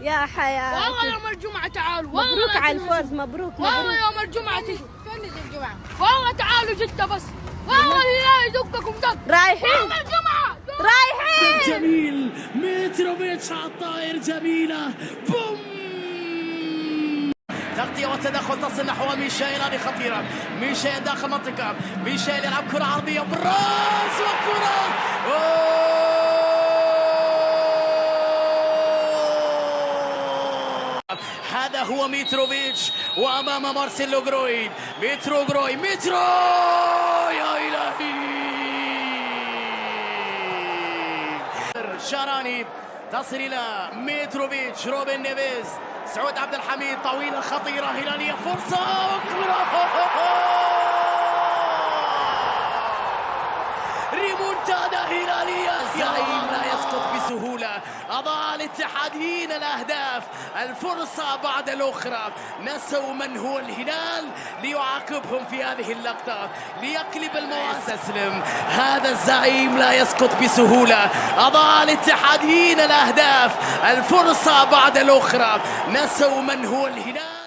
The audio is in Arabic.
يا حياتي والله يوم الجمعة تعالوا. مبروك على الفوز. مبروك والله يوم الجمعة تجوا. فين الجمعة؟ والله تعالوا جدة بس. والله لا يدقكم دق. رايحين يوم الجمعة رايحين. جميل متروفيتش على الطائر جميلة بوم. تغطية وتدخل تصل نحو ميشيل. هذه خطيرة. ميشيل داخل المنطقة. ميشيل يلعب كرة عرضية براس وكرة. هذا هو متروفيتش وأمام مارسيلو جروين. مترو جروين. مترو يا إلهي. شاراني تصل إلى متروفيتش. روبن نيفيز. سعود عبد الحميد. طويلة خطيرة هلالية. فرصة ريمونتادا هلالية. الزعيم لا يسقط بسهولة. أضاع الاتحاديين الأهداف. الفرصة بعد الأخرى. نسوا من هو الهلال ليعاقبهم في هذه اللقطة ليقلب الموازين. يستسلم. هذا الزعيم لا يسقط بسهولة. أضاع الاتحاديين الأهداف. الفرصة بعد الأخرى. نسوا من هو الهلال.